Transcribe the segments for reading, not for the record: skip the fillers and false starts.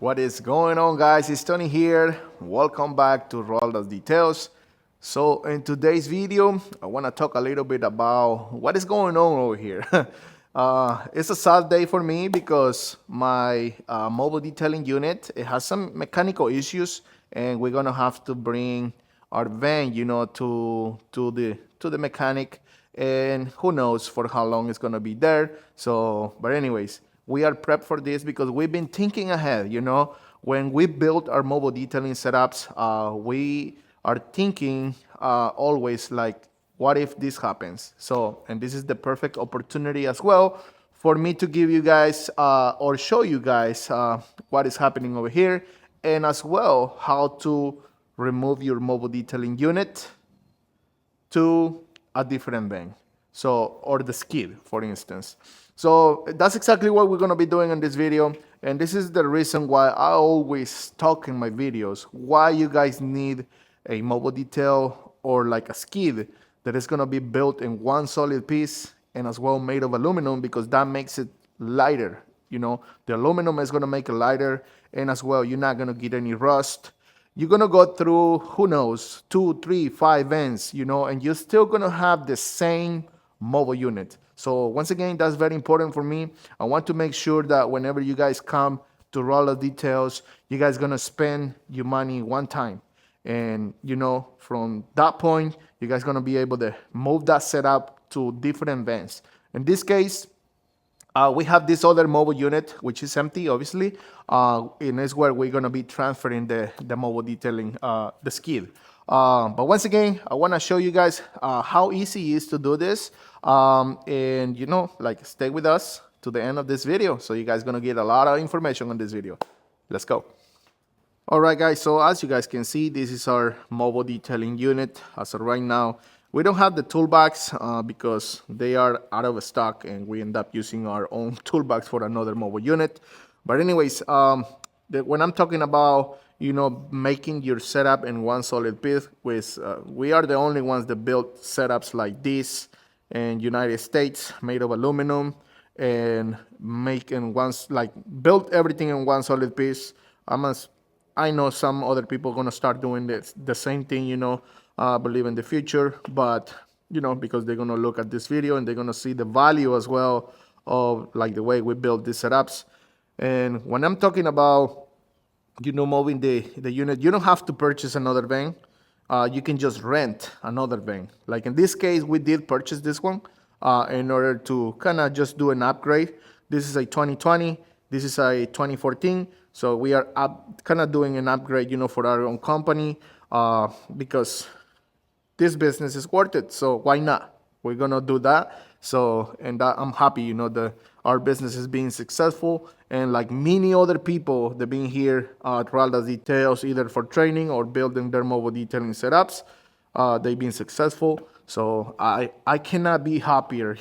What is going on, guys? It's Tony here. Welcome back to Roll Details. So in today's video, I want to talk a little bit about what is going on over here. It's a sad day for me because my mobile detailing unit, it has some mechanical issues, and we're gonna have to bring our van, to the mechanic, and who knows for how long it's gonna be there. So, but anyways, we are prepped for this because we've been thinking ahead. When we built our mobile detailing setups, we are thinking always like, what if this happens? So, and this is the perfect opportunity as well for me to give you guys or show you guys what is happening over here, and as well how to remove your mobile detailing unit to a different van. So, or the skid, for instance. So that's exactly what we're gonna be doing in this video. And this is the reason why I always talk in my videos, why you guys need a mobile detail or like a skid that is gonna be built in one solid piece and as well made of aluminum, because that makes it lighter. The aluminum is gonna make it lighter, and as well, you're not gonna get any rust. You're gonna go through, who knows, 2, 3, 5 vents, and you're still gonna have the same mobile unit. So once again, that's very important for me. I want to make sure that whenever you guys come to Roller Details, you guys gonna spend your money one time. And from that point, you guys gonna be able to move that setup to different vents. In this case, we have this other mobile unit, which is empty, obviously, and it's where we're going to be transferring the mobile detailing, the skid. But once again, I want to show you guys how easy it is to do this. And, stay with us to the end of this video. So you guys going to get a lot of information on this video. Let's go. All right, guys. So as you guys can see, this is our mobile detailing unit. As of right now, we don't have the toolbox because they are out of stock, and we end up using our own toolbox for another mobile unit. But anyways, when I'm talking about, making your setup in one solid piece, we are the only ones that build setups like this in United States, made of aluminum, and build everything in one solid piece. I know some other people are gonna start doing the same thing, I believe in the future, but because they're gonna look at this video and they're gonna see the value as well of like the way we build these setups. And when I'm talking about moving the unit, you don't have to purchase another van. You can just rent another van. Like in this case, we did purchase this one in order to kind of just do an upgrade. This is a 2020. This is a 2014. So we are kind of doing an upgrade, for our own company because this business is worth it. So why not? We're gonna do that. So, and I'm happy, our business is being successful, and like many other people that been here at Ralda Details, either for training or building their mobile detailing setups, they've been successful. So I cannot be happier,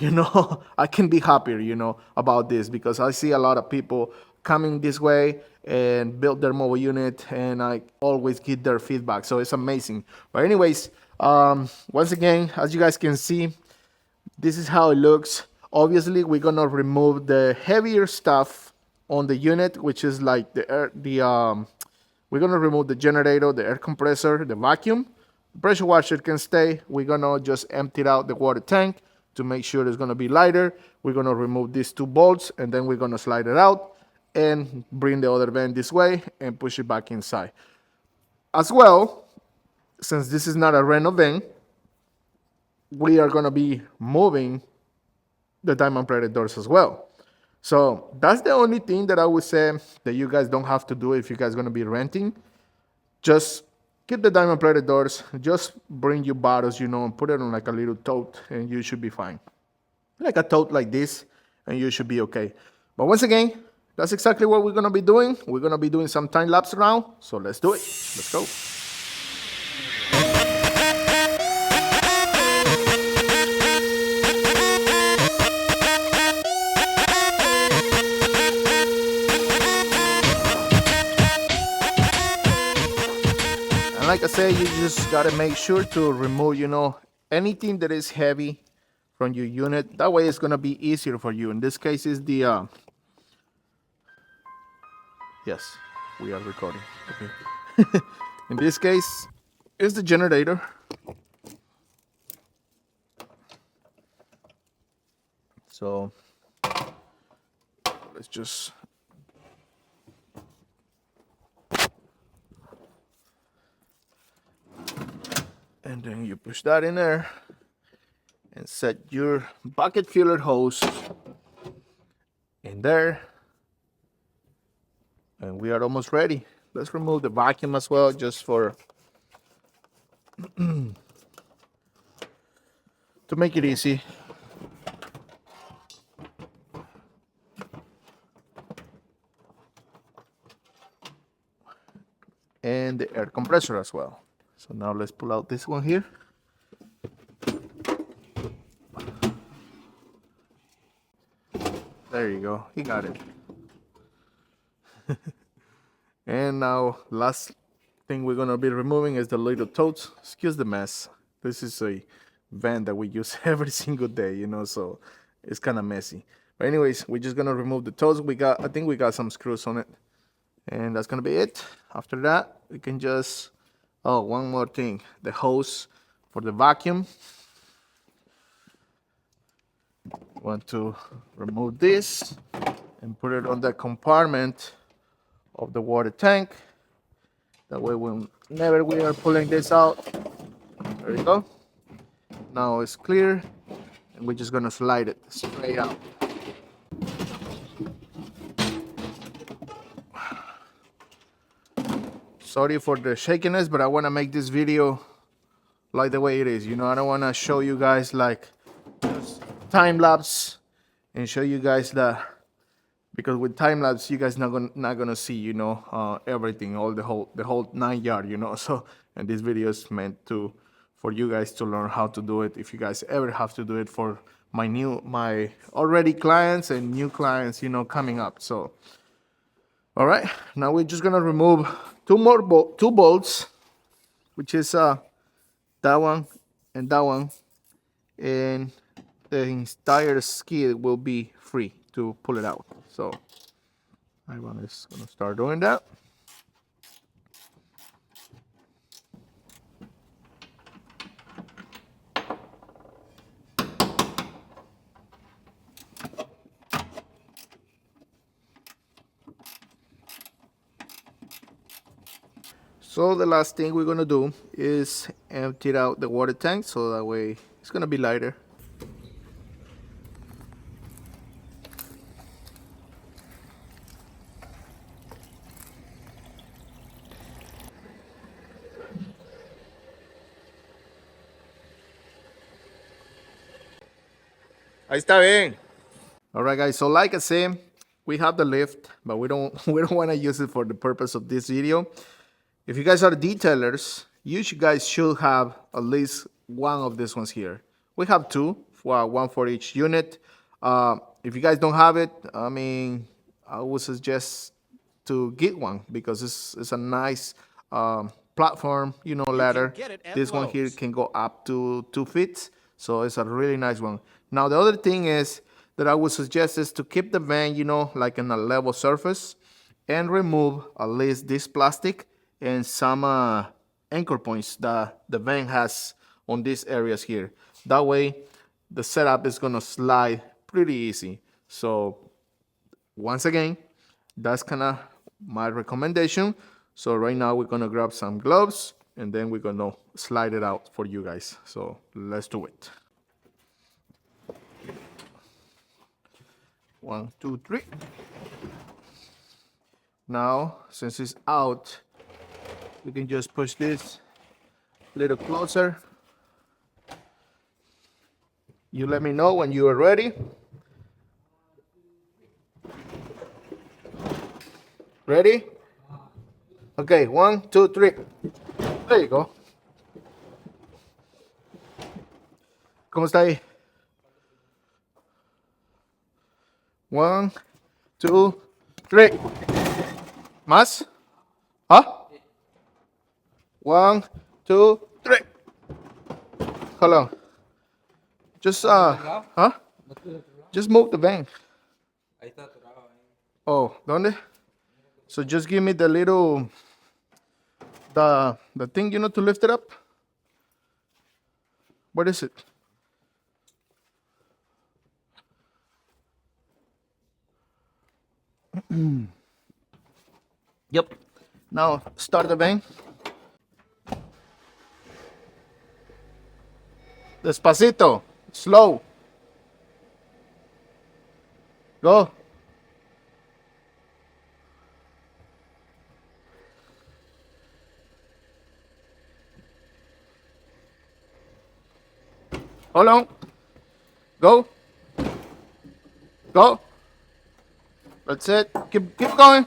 I can be happier, about this, because I see a lot of people coming this way and build their mobile unit, and I always get their feedback. So it's amazing. But anyways, once again, as you guys can see, this is how it looks. Obviously, we're gonna remove the heavier stuff on the unit, which is like we're gonna remove the generator, the air compressor, the vacuum. The pressure washer can stay. We're gonna just empty out the water tank to make sure it's gonna be lighter. We're gonna remove these 2 bolts, and then we're gonna slide it out and bring the other van this way and push it back inside. As well, since this is not a rental van, we are going to be moving the diamond plated doors as well. So that's the only thing that I would say that you guys don't have to do if you guys are going to be renting. Just keep the diamond plated doors, just bring your bottles, and put it on like a little tote, and you should be fine. Like a tote like this, and you should be okay. But once again, that's exactly what we're going to be doing. We're going to be doing some time lapse around. So let's do it. Let's go. And like I said, you just got to make sure to remove, anything that is heavy from your unit. That way it's going to be easier for you. In this case, is the yes. we are recording. Okay. In this case, it's the generator. So let's just and then you push that in there and set your bucket filler hose in there, and we are almost ready. Let's remove the vacuum as well, just for to make it easy. And the air compressor as well. So now let's pull out this one here. There you go, he got it. And now last thing we're gonna be removing is the little totes. Excuse the mess. This is a van that we use every single day, you know, so it's kind of messy. But anyways, we're just gonna remove the totes. I think we got some screws on it, and that's gonna be it. After that, we can just, oh, one more thing, the hose for the vacuum. Want to remove this and put it on the compartment of the water tank. That way, whenever we are pulling this out, there you go. Now it's clear, and we're just gonna slide it straight out. Sorry for the shakiness, but I want to make this video like the way it is. You know, I don't want to show you guys like time lapse and show you guys that, because with time lapse you guys not gonna see, you know, everything, all the whole 9 yard, you know. So, and this video is meant for you guys to learn how to do it, if you guys ever have to do it, for my already clients and new clients, you know, coming up. So all right, now we're just gonna remove two bolts, which is that one and that one, and the entire skid will be free to pull it out. So I'm just gonna start doing that. So the last thing we're gonna do is empty out the water tank, so that way it's gonna be lighter. Ahí está bien. All right, guys. So like I said, we have the lift, but we don't want to use it for the purpose of this video. If you guys are detailers, you guys should have at least one of these ones here. We have two, one for each unit. If you guys don't have it, I mean, I would suggest to get one, because it's a nice platform, you know, ladder. This one here can go up to 2 feet, so it's a really nice one. Now the other thing is that I would suggest is to keep the van, you know, like in a level surface, and remove at least this plastic and some anchor points that the van has on these areas here. That way the setup is gonna slide pretty easy. So once again, that's kind of my recommendation. So right now we're gonna grab some gloves, and then we're gonna slide it out for you guys. So let's do it. 1, 2, 3. Now, since it's out, we can just push this a little closer. You let me know when you are ready. Ready? Okay, 1, 2, 3. There you go. ¿Cómo está ahí? 1, 2, 3. ¿Más? ¿Ah? 1, 2, 3. Hold on. Just huh? Just move the van. Oh, ¿dónde? So just give me the little, the thing, you know, to lift it up. What is it? Yep. Now start the vane. Despacito. Slow. Go. Hold on. Go. Go. That's it. Keep going.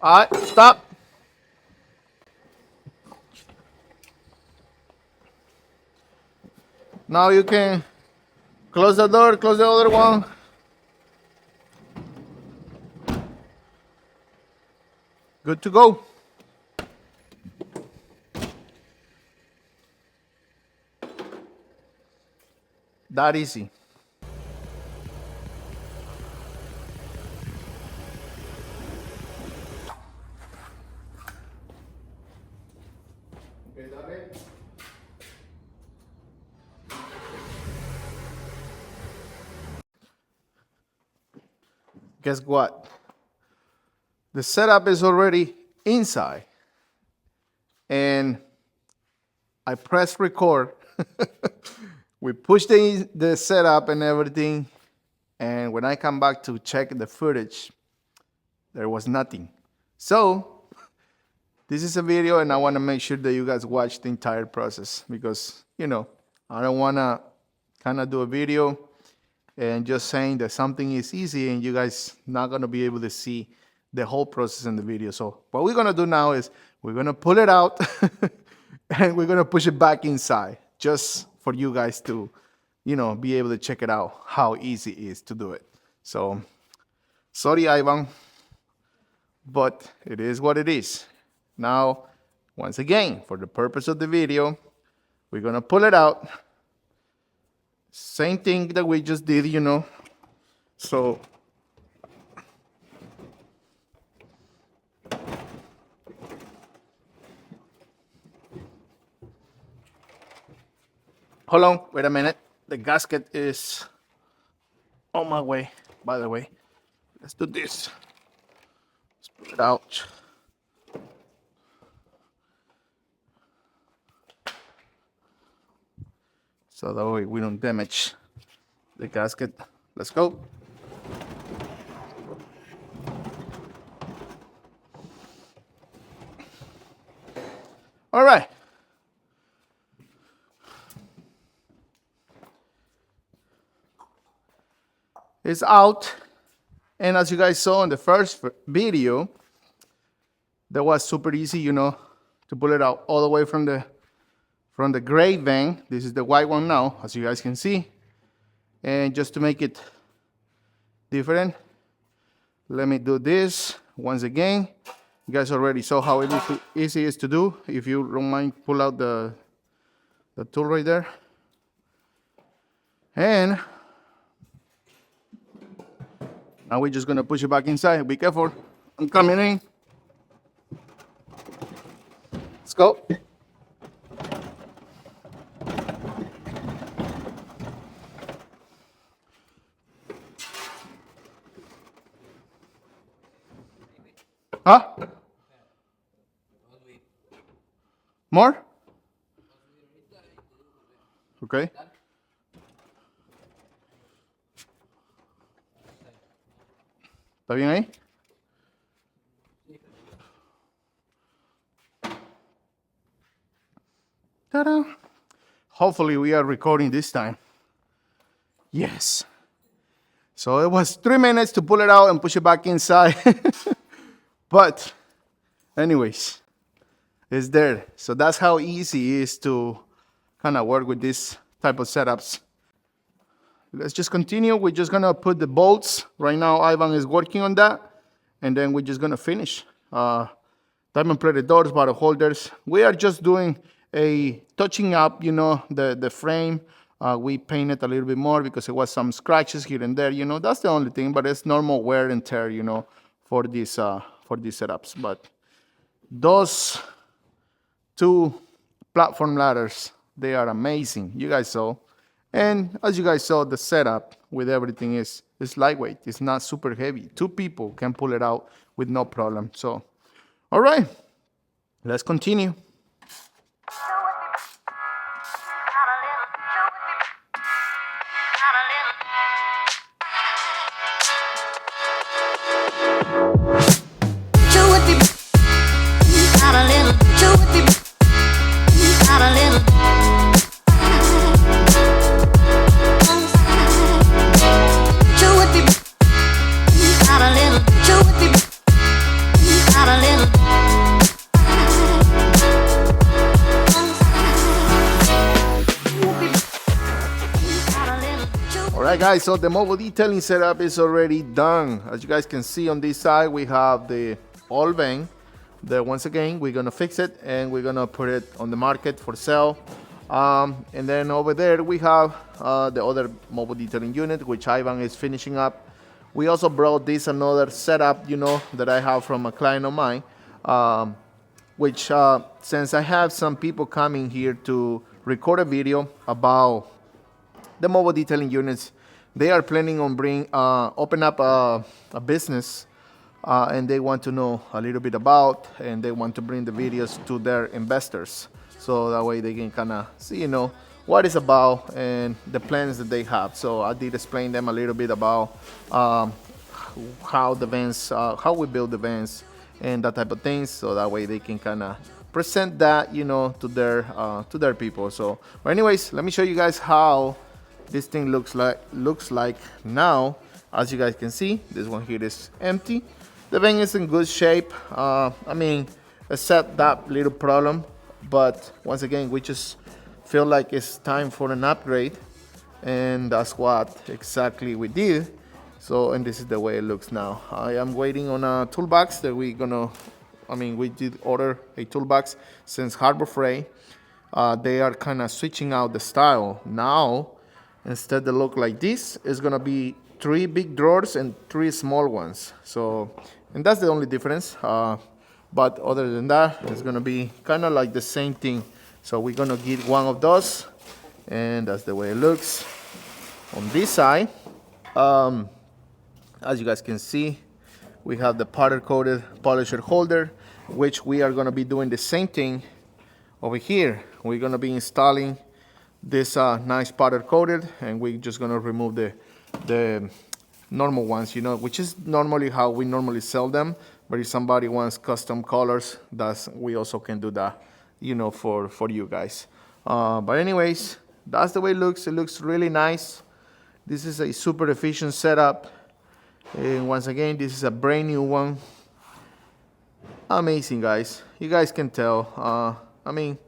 All right, stop. Now you can close the door, close the other one. Good to go. That easy. Guess what? The setup is already inside. And I press record. We push the setup and everything. And when I come back to check the footage, there was nothing. So this is a video and I want to make sure that you guys watch the entire process because, you know, I don't want to kind of do a video and just saying that something is easy and you guys not going to be able to see the whole process in the video. So what we're going to do now is we're going to pull it out and we're going to push it back inside just for you guys to, you know, be able to check it out, how easy it is to do it. So sorry, Ivan, but it is what it is. Now, once again, for the purpose of the video, we're going to pull it out. Same thing that we just did, you know. So hold on, wait a minute. The gasket is on my way, by the way. Let's do this. Let's pull it out. So that way we don't damage the gasket. Let's go. All right. It's out. And as you guys saw in the first video, that was super easy, you know, to pull it out all the way from the gray vane. This is the white one now, as you guys can see. And just to make it different, let me do this once again. You guys already saw how easy it is to do. If you don't mind, pull out the tool right there. And now we're just gonna push it back inside. Be careful, I'm coming in. Let's go. Huh? More? Okay. ¿Está bien ahí? Ta-da! Hopefully we are recording this time. Yes. So it was 3 minutes to pull it out and push it back inside. But anyways, it's there. So that's how easy it is to kind of work with this type of setups. Let's just continue. We're just gonna put the bolts. Right now, Ivan is working on that. And then we're just gonna finish. Diamond plated doors, bottle holders. We are just doing a touching up, you know, the frame. We painted a little bit more because it was some scratches here and there, you know. That's the only thing, but it's normal wear and tear, you know, for these setups. But those two platform ladders, they are amazing. You guys saw. And as you guys saw, the setup with everything is lightweight. It's not super heavy. 2 people can pull it out with no problem. So, all right, let's continue. Alright guys, so the mobile detailing setup is already done. As you guys can see on this side, we have the oil vane that once again we're gonna fix it and we're gonna put it on the market for sale. And then over there we have the other mobile detailing unit, which Ivan is finishing up. We also brought this another setup, you know, that I have from a client of mine, which since I have some people coming here to record a video about the mobile detailing units, they are planning on open up a business, and they want to know a little bit about, and they want to bring the videos to their investors, so that way they can kind of see, you know, what it's about and the plans that they have. So I did explain them a little bit about how the vans, how we build the vans and that type of things, so that way they can kind of present that, you know, to their people. So, but anyways, let me show you guys how this thing looks like now. As you guys can see, this one here is empty. The van is in good shape, I mean, except that little problem. But once again, we just feel like it's time for an upgrade, and that's what exactly we did. So, and this is the way it looks now. I am waiting on a toolbox that we did order a toolbox since Harbor Freight. They are kind of switching out the style now. Instead, they look like this. It's gonna be 3 big drawers and 3 small ones. So, and that's the only difference. But other than that, it's gonna be kind of like the same thing. So we're gonna get one of those, and that's the way it looks. On this side, as you guys can see, we have the powder coated polisher holder, which we are gonna be doing the same thing over here. We're gonna be installing this nice powder coated, and we're just gonna remove the normal ones, you know, which is normally how we normally sell them. But if somebody wants custom colors, we also can do that, you know, for you guys. But anyways, that's the way it looks. It looks really nice. This is a super efficient setup, and once again, this is a brand new one. Amazing, guys. You guys can tell. I mean,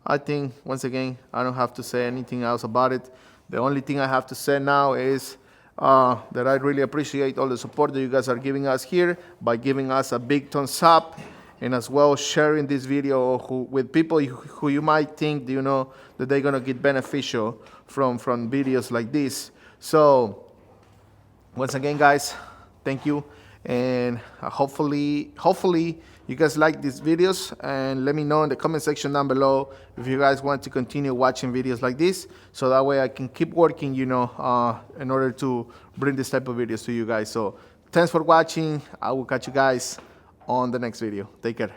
I think, once again, I don't have to say anything else about it. The only thing I have to say now is that I really appreciate all the support that you guys are giving us here by giving us a big thumbs up, and as well sharing this video with people who you might think, you know, that they're gonna get beneficial from videos like this. So once again, guys, thank you, and hopefully you guys like these videos, and let me know in the comment section down below if you guys want to continue watching videos like this, so that way I can keep working, you know, in order to bring this type of videos to you guys. So thanks for watching. I will catch you guys on the next video. Take care.